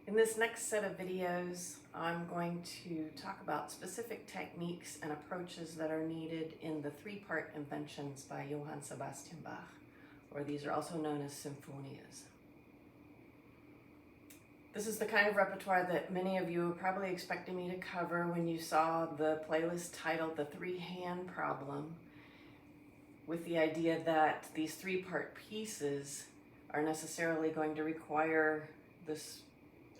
In this next set of videos, I'm going to talk about specific techniques and approaches that are needed in the three-part Inventions by Johann Sebastian Bach, or these are also known as Sinfonias. This is the kind of repertoire that many of you were probably expecting me to cover when you saw the playlist titled The Three-Hand Problem, with the idea that these three-part pieces are necessarily going to require this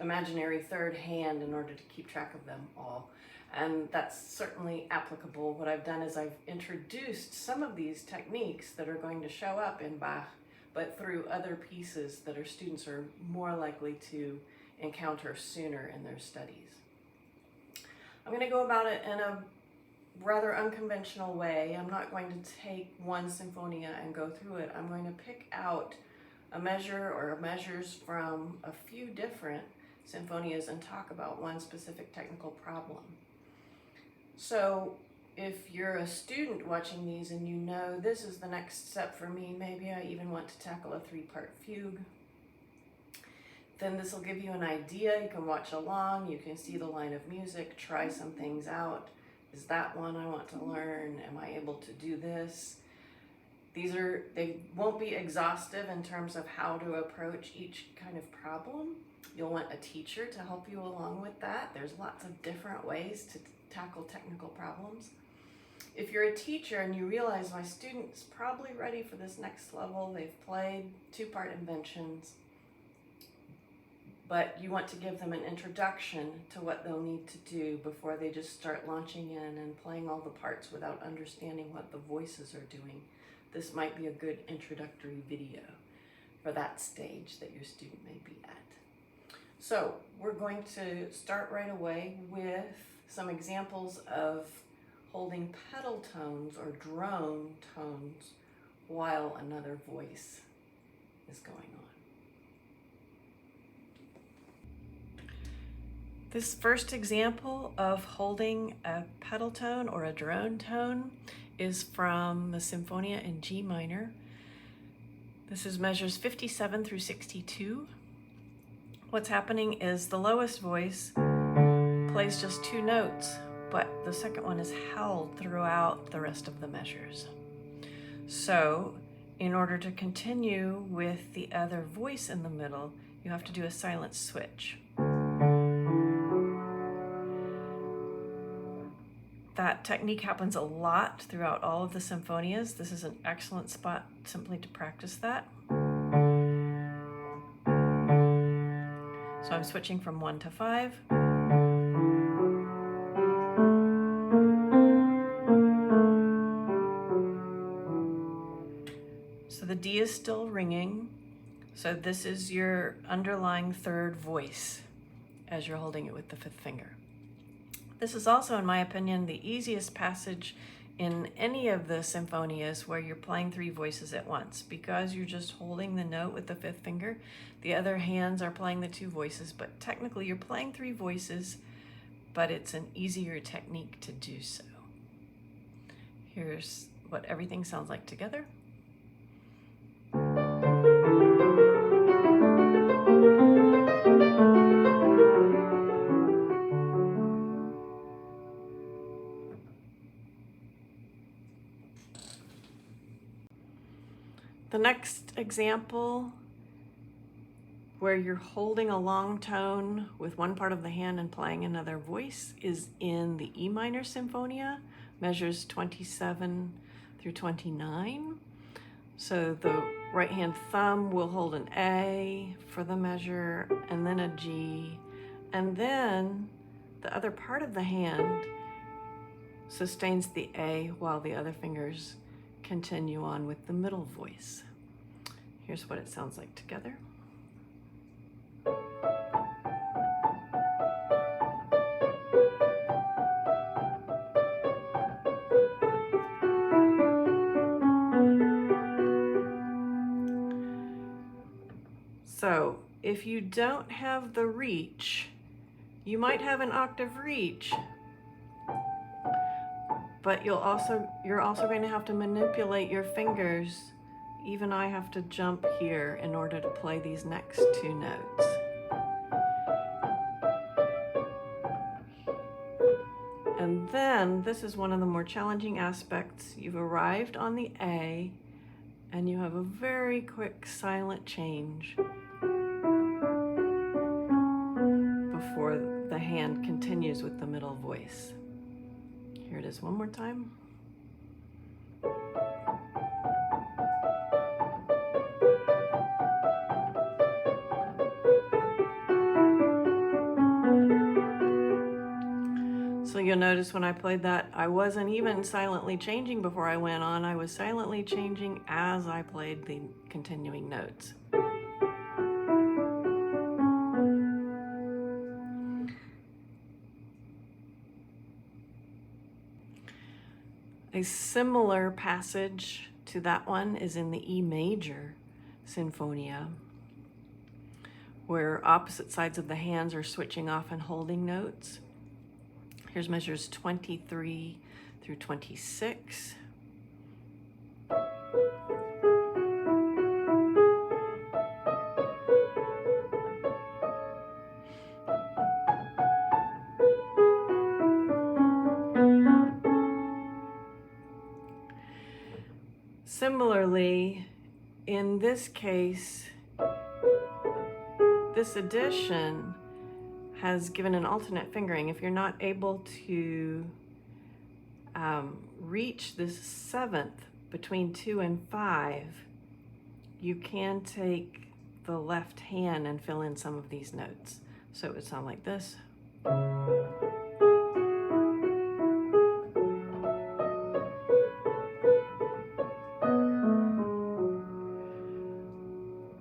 imaginary third hand in order to keep track of them all. And that's certainly applicable. What I've done is I've introduced some of these techniques that are going to show up in Bach, but through other pieces that our students are more likely to encounter sooner in their studies. I'm going to go about it in a rather unconventional way. I'm not going to take one sinfonia and go through it. I'm going to pick out a measure or measures from a few different sinfonias and talk about one specific technical problem. So if you're a student watching these and you know this is the next step for me, maybe I even want to tackle a three-part fugue, then this will give you an idea. You can watch along, you can see the line of music, try some things out. Is that one I want to learn? Am I able to do this? They won't be exhaustive in terms of how to approach each kind of problem. You'll want a teacher to help you along with that. There's lots of different ways to tackle technical problems. If you're a teacher and you realize my student's probably ready for this next level, they've played two-part Inventions, but you want to give them an introduction to what they'll need to do before they just start launching in and playing all the parts without understanding what the voices are doing, this might be a good introductory video for that stage that your student may be at. So we're going to start right away with some examples of holding pedal tones or drone tones while another voice is going on. This first example of holding a pedal tone or a drone tone is from the Sinfonia in G minor. This is measures 57 through 62. What's happening is the lowest voice plays just two notes, but the second one is held throughout the rest of the measures. So in order to continue with the other voice in the middle, you have to do a silent switch. That technique happens a lot throughout all of the sinfonias. This is an excellent spot simply to practice that. So I'm switching from 1 to 5. So the D is still ringing. So this is your underlying third voice as you're holding it with the fifth finger. This is also, in my opinion, the easiest passage in any of the sinfonias where you're playing three voices at once, because you're just holding the note with the fifth finger. The other hands are playing the two voices, but technically you're playing three voices, but it's an easier technique to do so. Here's what everything sounds like together. The next example, where you're holding a long tone with one part of the hand and playing another voice, is in the E minor Sinfonia, measures 27 through 29. So the right hand thumb will hold an A for the measure, and then a G, and then the other part of the hand sustains the A while the other fingers continue on with the middle voice. Here's what it sounds like together. So if you don't have the reach, you might have an octave reach, but you're also going to have to manipulate your fingers. Even I have to jump here in order to play these next two notes. then this is one of the more challenging aspects. You've arrived on the A, and you have a very quick silent change before the hand continues with the middle voice. Here it is one more time. So you'll notice when I played that, I wasn't even silently changing before I went on. I was silently changing as I played the continuing notes. A similar passage to that one is in the E major Sinfonia, where opposite sides of the hands are switching off and holding notes. Here's measures 23 through 26. Similarly, in this case, this edition has given an alternate fingering. If you're not able to reach this seventh between 2 and 5, you can take the left hand and fill in some of these notes. So it would sound like this.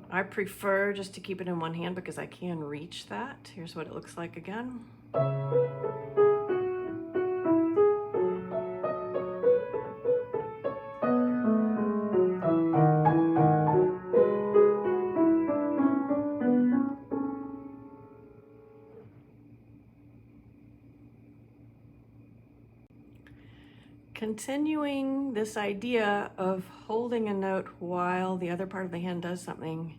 I prefer just to keep it in one hand because I can reach that. Here's what it looks like again. Continuing this idea of holding a note while the other part of the hand does something,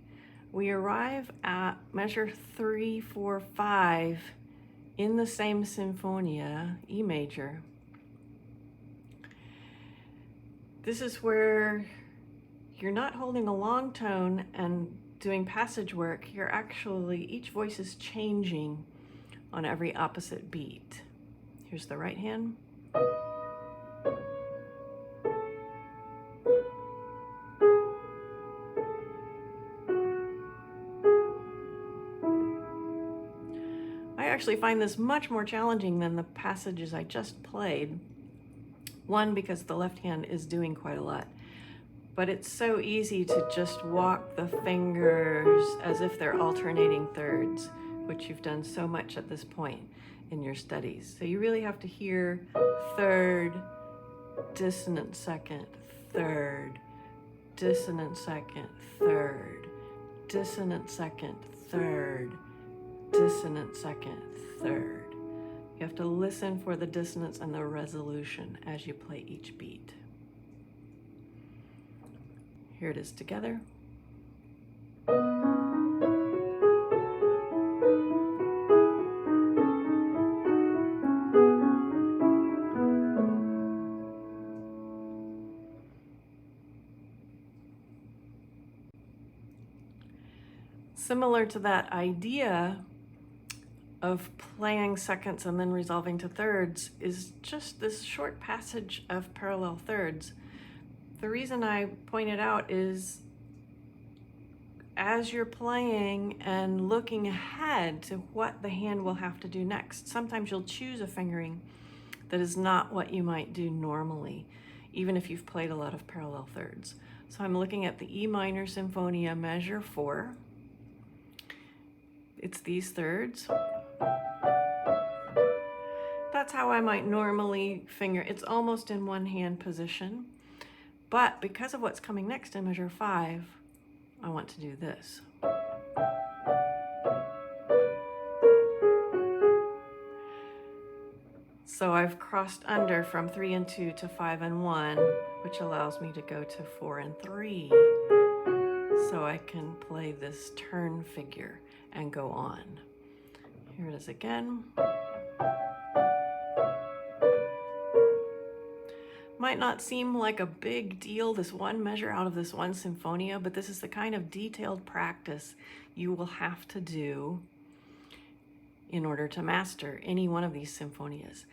we arrive at measure 3, 4, 5 in the same Sinfonia, E major. This is where you're not holding a long tone and doing passage work. You're actually, each voice is changing on every opposite beat. Here's the right hand. I actually find this much more challenging than the passages I just played. One, because the left hand is doing quite a lot, but it's so easy to just walk the fingers as if they're alternating thirds, which you've done so much at this point in your studies. So you really have to hear third, dissonant second, third, dissonant second, third, dissonant second, third, dissonant second, third. You have to listen for the dissonance and the resolution as you play each beat. Here it is together. Similar to that idea of playing seconds and then resolving to thirds is just this short passage of parallel thirds. The reason I point it out is as you're playing and looking ahead to what the hand will have to do next, sometimes you'll choose a fingering that is not what you might do normally, even if you've played a lot of parallel thirds. So I'm looking at the E minor Sinfonia measure 4. It's these thirds. That's how I might normally finger. It's almost in one hand position, but because of what's coming next in measure 5, I want to do this. So I've crossed under from 3 and 2 to 5 and 1, which allows me to go to 4 and 3. So I can play this turn figure and go on. Here it is again. Might not seem like a big deal, this one measure out of this one sinfonia, but this is the kind of detailed practice you will have to do in order to master any one of these sinfonias.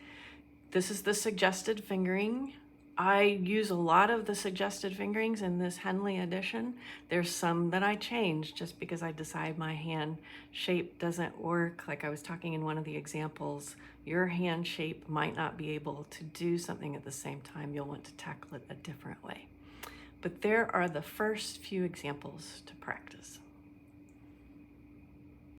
This is the suggested fingering. I use a lot of the suggested fingerings in this Henley edition. There's some that I change just because I decide my hand shape doesn't work. Like I was talking in one of the examples, your hand shape might not be able to do something at the same time. You'll want to tackle it a different way. But there are the first few examples to practice.